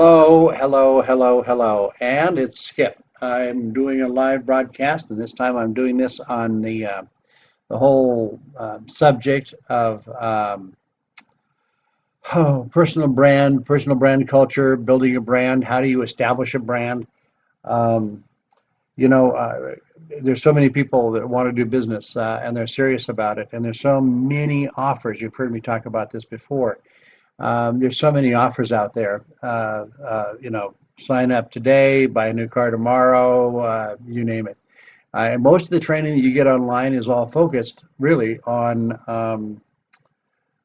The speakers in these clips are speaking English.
Hello, hello, hello, hello, and it's Skip. I'm doing a live broadcast, and this time I'm doing this on the whole subject of personal brand culture, building a brand. How do you establish a brand? Um, you know, uh, there's so many people that want to do business, and they're serious about it, and there's so many offers. You've heard me talk about this before. There's so many offers out there. Sign up today, buy a new car tomorrow, you name it. And most of the training that you get online is all focused really on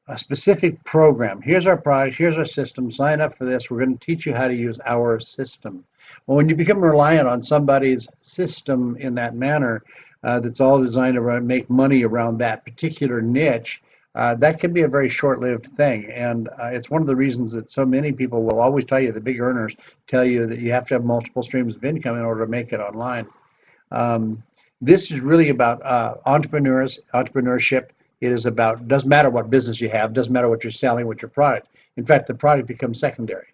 a specific program. Here's our product, here's our system, sign up for this. We're going to teach you how to use our system. Well, when you become reliant on somebody's system in that manner, that's all designed to make money around that particular niche, that can be a very short-lived thing. And it's one of the reasons that so many people will always tell you, the big earners tell you that you have to have multiple streams of income in order to make it online. Um, this is really about entrepreneurship. It is about, doesn't matter what business you have, doesn't matter what you're selling, what your product. In fact, the product becomes secondary.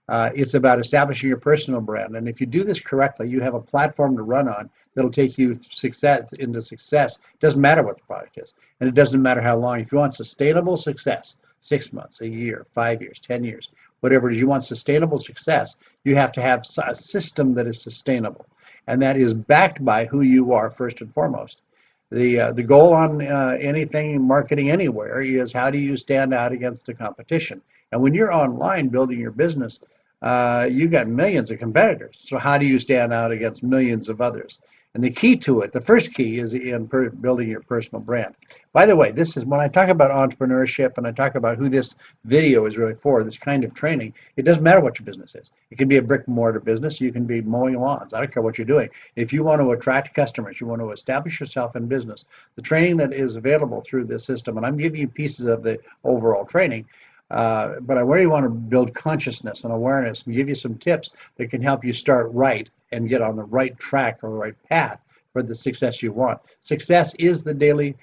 It's about establishing your personal brand. And if you do this correctly, you have a platform to run on that'll take you success into success. It doesn't matter what the product is. And it doesn't matter how long. If you want sustainable success, 6 months, a year, 5 years, 10 years, whatever it is, you want sustainable success, you have to have a system that is sustainable. And that is backed by who you are first and foremost. The goal on anything marketing anywhere is how do you stand out against the competition. And when you're online building your business, you've got millions of competitors. So how do you stand out against millions of others? And the key to it, the first key is in building your personal brand. By the way, this is when I talk about entrepreneurship and I talk about who this video is really for, this kind of training, it doesn't matter what your business is. It can be a brick and mortar business. You can be mowing lawns. I don't care what you're doing. If you want to attract customers, you want to establish yourself in business, the training that is available through this system, and I'm giving you pieces of the overall training, but I really want to build consciousness and awareness and give you some tips that can help you start right and get on the right track or the right path for the success you want. Success is the daily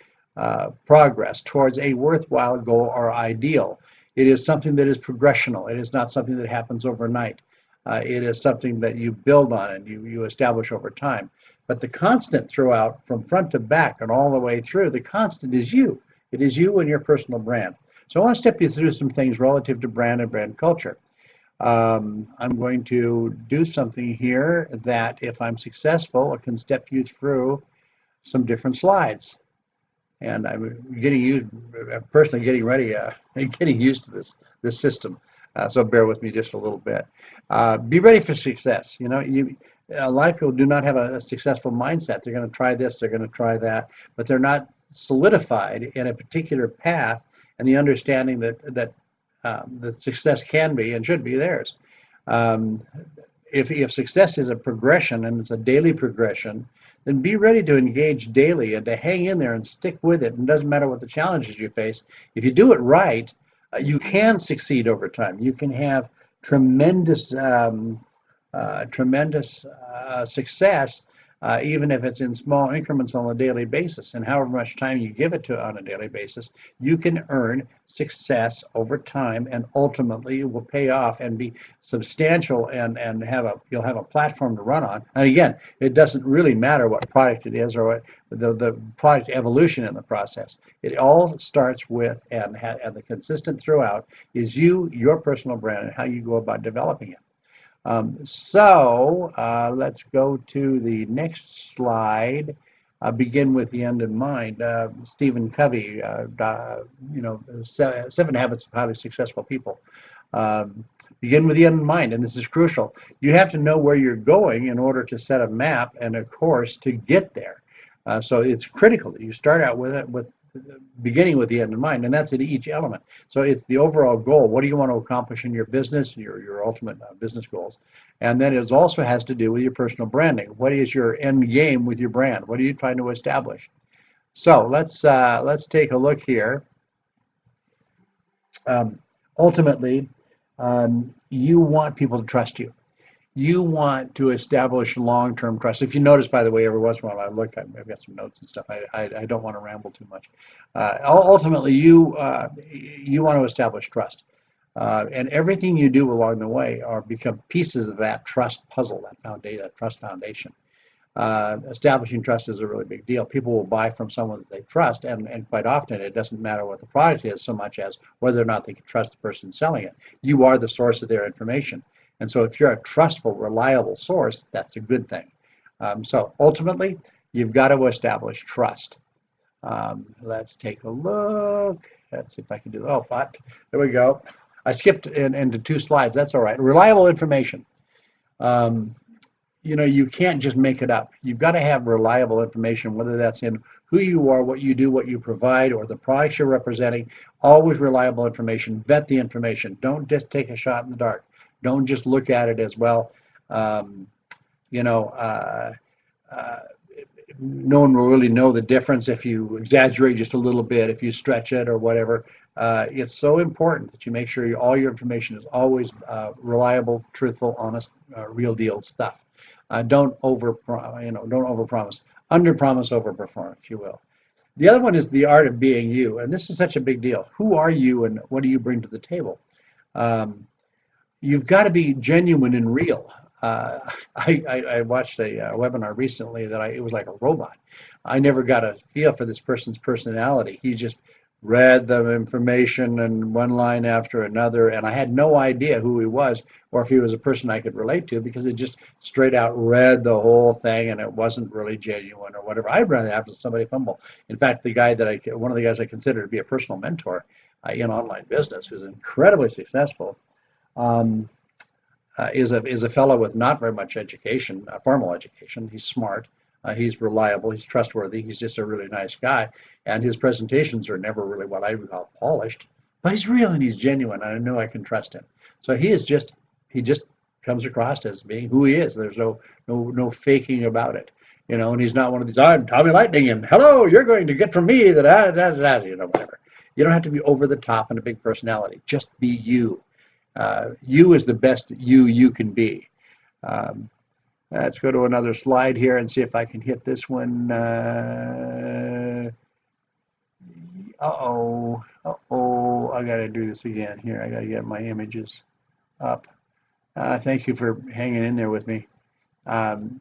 progress towards a worthwhile goal or ideal. It is something that is progressional. It is not something that happens overnight. It is something that you build on and you establish over time. But the constant throughout, from front to back and all the way through, the constant is you. It is you and your personal brand. So I want to step you through some things relative to brand and brand culture. I'm going to do something here that, if I'm successful, I can step you through some different slides. And I'm getting used, personally getting ready, getting used to this system. So bear with me just a little bit. Be ready for success. A lot of people do not have a successful mindset. They're going to try this, they're going to try that, but they're not solidified in a particular path and the understanding that success can be and should be theirs. Um, if success is a progression and it's a daily progression, then be ready to engage daily and to hang in there and stick with it. And it doesn't matter what the challenges you face. If you do it right, you can succeed over time. You can have tremendous, tremendous success, even if it's in small increments on a daily basis. And however much time you give it to on a daily basis, you can earn success over time, and ultimately it will pay off and be substantial, and you'll have a platform to run on. And again, it doesn't really matter what product it is or what the product evolution in the process. It all starts with and the consistent throughout is your personal brand, and how you go about developing it. Let's go to the next slide. Begin with the end in mind. Stephen Covey, Seven Habits of Highly Successful People. Begin with the end in mind, and this is crucial. You have to know where you're going in order to set a map and a course to get there. So it's critical that you start out with beginning with the end in mind, and that's at each element. So it's the overall goal. What do you want to accomplish in your business, your ultimate business goals? And then it also has to do with your personal branding. What is your end game with your brand? What are you trying to establish? So let's take a look here. Ultimately, you want people to trust you. You want to establish long-term trust. If you notice, by the way, every once in a while I've got some notes and stuff. I don't want to ramble too much. Ultimately, you want to establish trust. And everything you do along the way are become pieces of that trust puzzle, that trust foundation. Establishing trust is a really big deal. People will buy from someone that they trust, and quite often it doesn't matter what the product is so much as whether or not they can trust the person selling it. You are the source of their information. And so if you're a trustful, reliable source, that's a good thing. So ultimately, you've got to establish trust. Let's take a look. Let's see if I can do it. Oh, but there we go. I skipped into 2 slides. That's all right. Reliable information. Um, you can't just make it up. You've got to have reliable information, whether that's in who you are, what you do, what you provide, or the products you're representing. Always reliable information. Vet the information. Don't just take a shot in the dark. Don't just look at it as well. Um, you know, no one will really know the difference if you exaggerate just a little bit, if you stretch it or whatever. It's so important that you make sure all your information is always reliable, truthful, honest, real deal stuff. Don't overpromise. Underpromise, overperform, if you will. The other one is the art of being you, and this is such a big deal. Who are you, and what do you bring to the table? Um, you've got to be genuine and real. Uh, I watched a webinar recently that it was like a robot. I never got a feel for this person's personality. He just read the information and one line after another, and I had no idea who he was or if he was a person I could relate to because it just straight out read the whole thing and it wasn't really genuine or whatever. I'd rather have somebody humble. In fact, one of the guys I consider to be a personal mentor in online business, who's incredibly successful, um, is a fellow with not very much education, formal education. He's smart, he's reliable, he's trustworthy, he's just a really nice guy, and his presentations are never really what I would call polished, but he's real and he's genuine, and I know I can trust him. So he just comes across as being who he is. There's no faking about it. And he's not one of these, I'm Tommy Lightning, and hello, you're going to get from me whatever. You don't have to be over the top and a big personality. Just be you. You is the best you can be. Um, let's go to another slide here and see if I can hit this one. I got to do this again here. I got to get my images up. Thank you for hanging in there with me.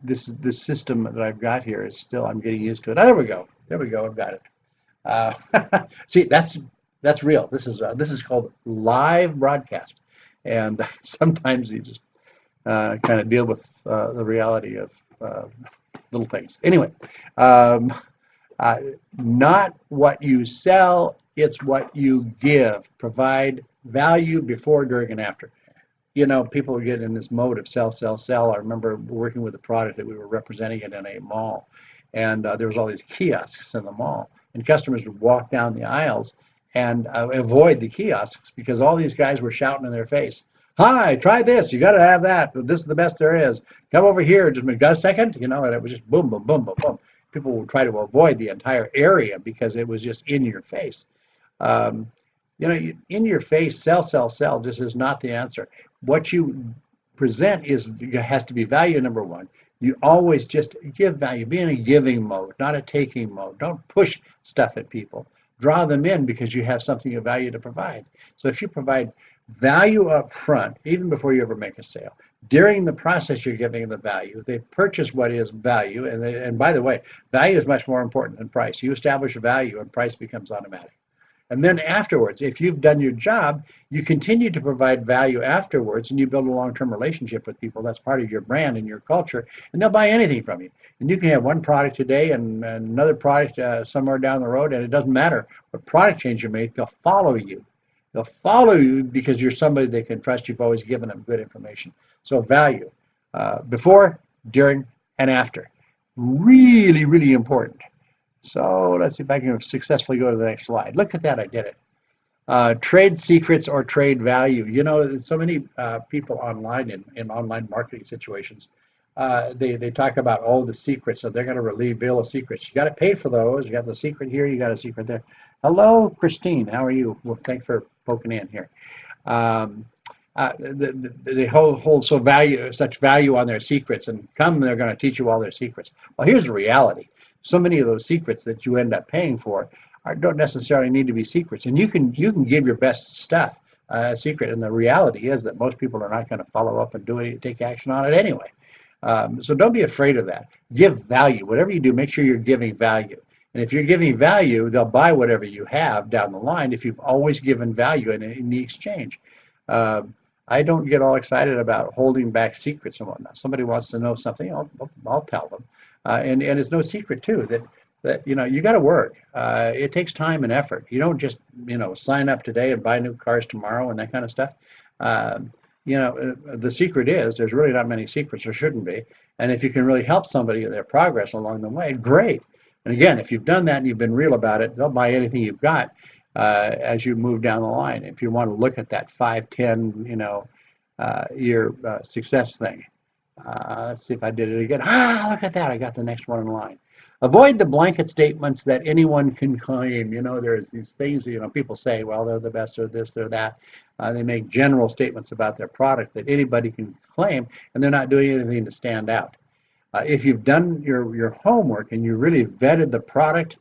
This system that I've got here is still, I'm getting used to it. Oh, there we go. I've got it. See, that's real. This is called live broadcast. And sometimes you just kind of deal with the reality of little things. Anyway, not what you sell, it's what you give. Provide value before, during, and after. People get in this mode of sell, sell, sell. I remember working with a product that we were representing it in a mall, and there was all these kiosks in the mall, and customers would walk down the aisles and avoid the kiosks because all these guys were shouting in their face, "Hi, try this. You got to have that. This is the best there is. Come over here. Just got a second?" And it was just boom, boom, boom, boom, boom. People would try to avoid the entire area because it was just in your face. Um, in your face, sell, sell, sell just is not the answer. What you present has to be value number one. You always just give value. Be in a giving mode, not a taking mode. Don't push stuff at people. Draw them in because you have something of value to provide. So if you provide value up front, even before you ever make a sale, during the process you're giving them the value. They purchase what is value, and by the way, value is much more important than price. You establish a value, and price becomes automatic. And then afterwards, if you've done your job, you continue to provide value afterwards, and you build a long-term relationship with people. That's part of your brand and your culture, and they'll buy anything from you. And you can have one product today and another product somewhere down the road, and it doesn't matter what product change you make, they'll follow you. They'll follow you because you're somebody they can trust. You've always given them good information. So value, before, during, and after. Really, really important. So let's see if I can successfully go to the next slide. Look at that, I did it. Trade secrets or trade value. So many people online in online marketing situations, they talk about all the secrets, so they're going to reveal secrets. You got to pay for those. You got the secret here, you got a secret there. Hello, Christine. How are you? Well, thanks for poking in here. They hold such value on their secrets, and they're going to teach you all their secrets. Well, here's the reality. So many of those secrets that you end up paying for don't necessarily need to be secrets, and you can give your best stuff secret. And the reality is that most people are not going to follow up and do it, take action on it anyway. So don't be afraid of that. Give value. Whatever you do, make sure you're giving value. And if you're giving value, they'll buy whatever you have down the line if you've always given value in the exchange. Uh, I don't get all excited about holding back secrets and whatnot. Somebody wants to know something, I'll tell them. And it's no secret too that you got to work. It takes time and effort. You don't just sign up today and buy new cars tomorrow and that kind of stuff. Uh, the secret is there's really not many secrets, or shouldn't be. And if you can really help somebody in their progress along the way, great. And again, if you've done that and you've been real about it, they'll buy anything you've got as you move down the line. If you want to look at that 5, 10, year success thing. Let's see if I did it again. Look at that. I got the next one in line. Avoid the blanket statements that anyone can claim. There's these things, people say, well, they're the best or this or that. They make general statements about their product that anybody can claim, and they're not doing anything to stand out. If you've done your homework and you really vetted the product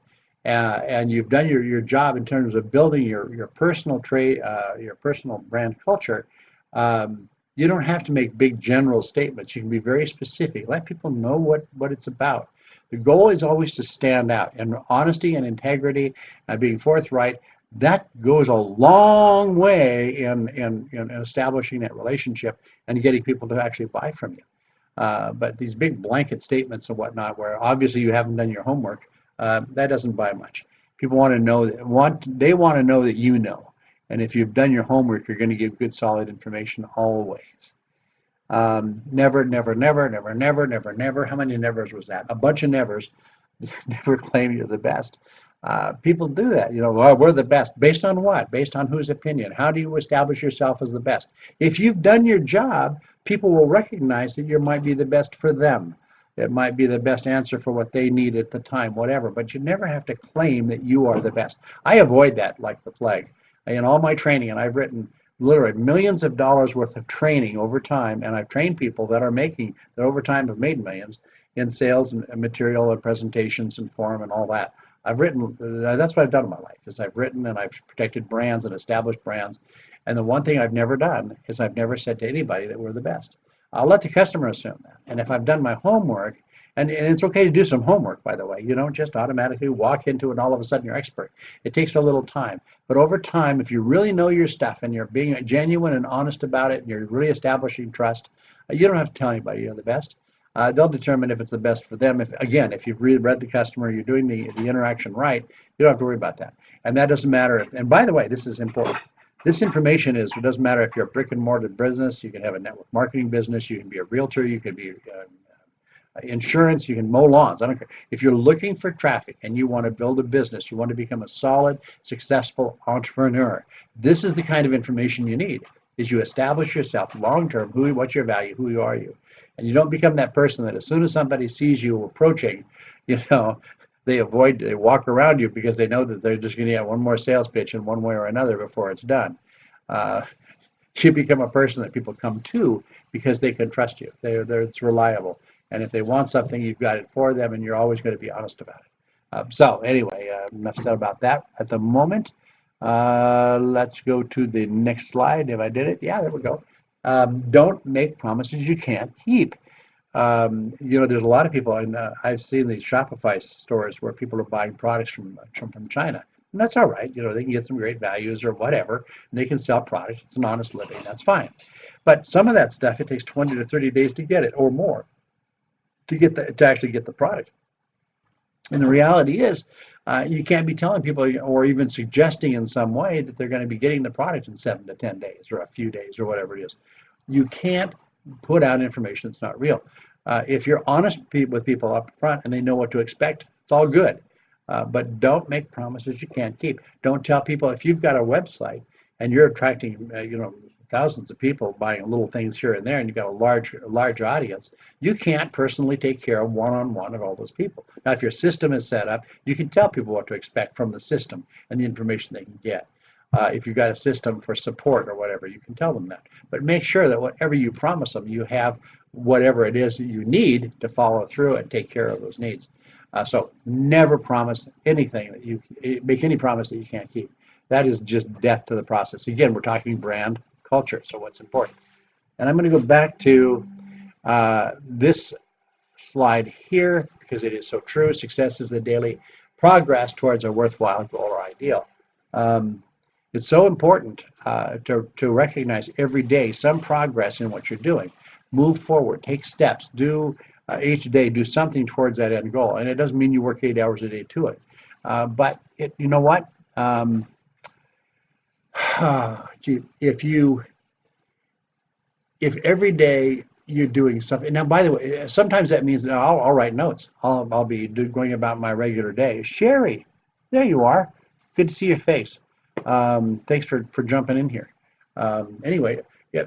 and you've done your job in terms of building your personal trade, your personal brand culture, you don't have to make big general statements. You can be very specific. Let people know what it's about. The goal is always to stand out, and honesty and integrity and being forthright, that goes a long way in establishing that relationship and getting people to actually buy from you. But these big blanket statements and whatnot, where obviously you haven't done your homework, that doesn't buy much. People want to know they want to know that you know. And if you've done your homework, you're going to give good, solid information always. Never, never, never, never, never, never, never. How many nevers was that? A bunch of nevers. Never claim you're the best. People do that. Well, we're the best. Based on what? Based on whose opinion? How do you establish yourself as the best? If you've done your job, people will recognize that you might be the best for them. It might be the best answer for what they need at the time, whatever. But you never have to claim that you are the best. I avoid that like the plague. In all my training, and I've written literally millions of dollars worth of training over time, and I've trained people that over time have made millions in sales and material and presentations and form and all that. I've written, that's what I've done in my life, is I've written and I've protected brands and established brands. And the one thing I've never done is I've never said to anybody that we're the best. I'll let the customer assume that. And if I've done my homework, and it's okay to do some homework, by the way. You don't just automatically walk into it and all of a sudden you're expert. It takes a little time. But over time, if you really know your stuff and you're being genuine and honest about it and you're really establishing trust, you don't have to tell anybody you're the best. They'll determine if it's the best for them. If you've really read the customer, you're doing the interaction right, you don't have to worry about that. And that doesn't matter. And by the way, this is important. This information it doesn't matter if you're a brick and mortar business, you can have a network marketing business, you can be a realtor, you can be insurance, you can mow lawns. I don't care. If you're looking for traffic and you want to build a business, you want to become a solid, successful entrepreneur, this is the kind of information you need. Is you establish yourself long-term, what's your value, who are you? And you don't become that person that as soon as somebody sees you approaching, they walk around you because they know that they're just going to get one more sales pitch in one way or another before it's done. You become a person that people come to because they can trust you. It's reliable. And if they want something, you've got it for them, and you're always going to be honest about it. So anyway, enough said about that at the moment. Let's go to the next slide. If I did it, yeah, there we go. Don't make promises you can't keep. There's a lot of people, and I've seen these Shopify stores where people are buying products from China. And that's all right. They can get some great values or whatever, and they can sell products. It's an honest living. That's fine. But some of that stuff, it takes 20 to 30 days to get it or more to actually get the product. And the reality is, you can't be telling people or even suggesting in some way that they're going to be getting the product in 7 to 10 days or a few days or whatever it is. You can't put out information that's not real. If you're honest with people up front and they know what to expect, it's all good. But don't make promises you can't keep. Don't tell people if you've got a website and you're attracting, thousands of people buying little things here and there, and you've got a large audience, you can't personally take care of one-on-one of all those people. Now, if your system is set up, you can tell people what to expect from the system and the information they can get. If you've got a system for support or whatever, you can tell them that. But make sure that whatever you promise them, you have whatever it is that you need to follow through and take care of those needs. So never promise anything make any promise that you can't keep. that is just death to the process. Again, we're talking brand culture, so what's important. And I'm going to go back to this slide here because it is so true. Success is the daily progress towards a worthwhile goal or ideal. It's so important to recognize every day some progress in what you're doing. Move forward, take steps, do each day, do something towards that end goal. And it doesn't mean you work 8 hours a day to it. But you know what? Gee, if every day you're doing something. Now, by the way, sometimes that means that I'll write notes. I'll be going about my regular day. Sherry, there you are. Good to see your face. Thanks for jumping in here. Anyway, yeah,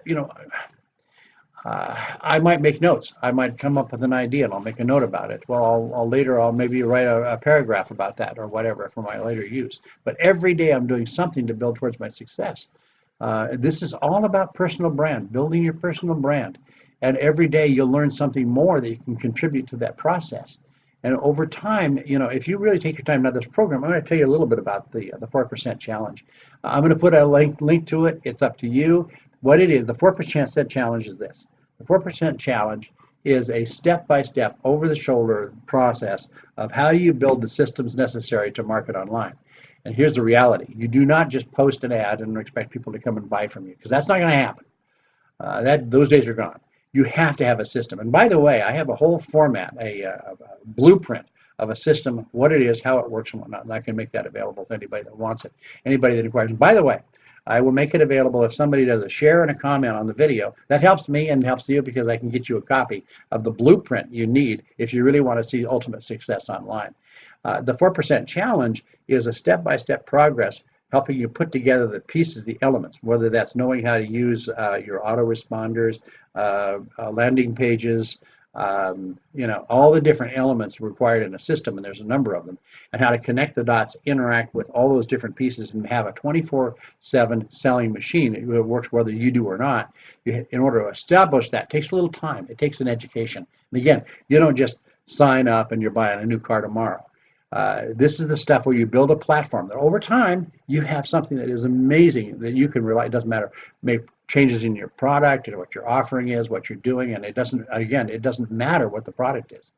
I might make notes. I might come up with an idea and I'll make a note about it. Well, I'll maybe write a paragraph about that or whatever for my later use. But every day I'm doing something to build towards my success. This is all about personal brand, building your personal brand. And every day you'll learn something more that you can contribute to that process. And over time, if you really take your time, now this program, I'm going to tell you a little bit about the 4% challenge. I'm going to put a link to it. It's up to you. What it is, the 4% challenge is this. The 4% challenge is a step-by-step, over-the-shoulder process of how you build the systems necessary to market online. And here's the reality. You do not just post an ad and expect people to come and buy from you, because that's not going to happen. Those days are gone. You have to have a system. And by the way, I have a whole format, a blueprint of a system, what it is, how it works, and whatnot. And I can make that available to anybody that wants it, anybody that inquires. And by the way, I will make it available if somebody does a share and a comment on the video. That helps me and helps you because I can get you a copy of the blueprint you need if you really want to see ultimate success online. The 4% challenge is a step-by-step progress helping you put together the pieces, the elements, whether that's knowing how to use your autoresponders, landing pages, all the different elements required in a system, and there's a number of them, and how to connect the dots, interact with all those different pieces, and have a 24/7 selling machine that works whether you do or not. In order to establish that, it takes a little time. It takes an education. And again, you don't just sign up and you're buying a new car tomorrow. This is the stuff where you build a platform that over time you have something that is amazing that you can rely. It doesn't matter, make changes in your product and what your offering is, what you're doing, and it doesn't matter what the product is.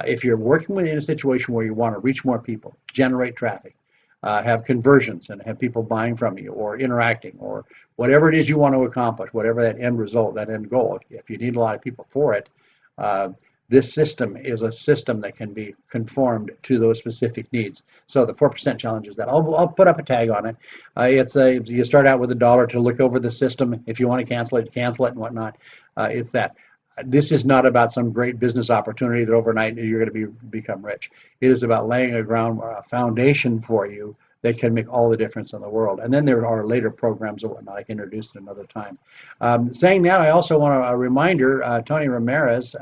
If you're working within a situation where you want to reach more people, generate traffic, have conversions and have people buying from you or interacting or whatever it is you want to accomplish, whatever that end result, that end goal, if you need a lot of people for it, this system is a system that can be conformed to those specific needs. So the 4% challenge is that. I'll put up a tag on it. You start out with $1 to look over the system. If you want to cancel it and whatnot. It's that. This is not about some great business opportunity that overnight you're going to become rich. It is about laying a foundation for you that can make all the difference in the world. And then there are later programs and whatnot I can introduce at another time. Saying that, I also want a reminder, Tony Ramirez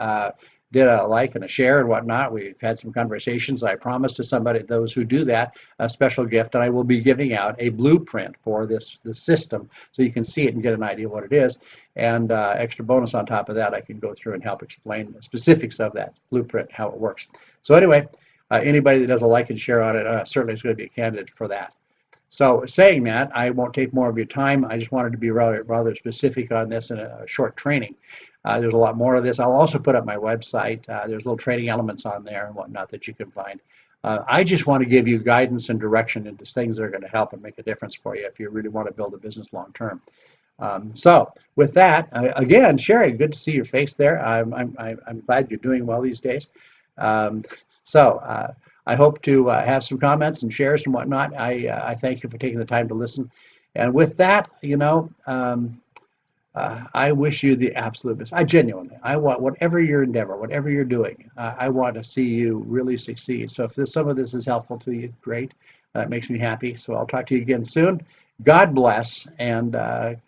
did a like and a share and whatnot. We've had some conversations. I promised to those who do that, a special gift, and I will be giving out a blueprint for this system so you can see it and get an idea what it is. And extra bonus on top of that, I can go through and help explain the specifics of that blueprint, how it works. So anyway, anybody that does a like and share on it certainly is going to be a candidate for that. So saying that, I won't take more of your time. I just wanted to be rather specific on this in a short training. There's a lot more of this. I'll also put up my website. There's little training elements on there and whatnot that you can find. I just want to give you guidance and direction into things that are going to help and make a difference for you if you really want to build a business long term. So with that, again, Sherry, good to see your face there. I'm glad you're doing well these days. I hope to have some comments and shares and whatnot. I thank you for taking the time to listen. And with that, I wish you the absolute best. I want whatever your endeavor, whatever you're doing, I want to see you really succeed. So if some of this is helpful to you, great. That makes me happy. So I'll talk to you again soon. God bless, and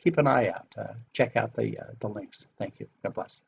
keep an eye out. Check out the links. Thank you. God bless.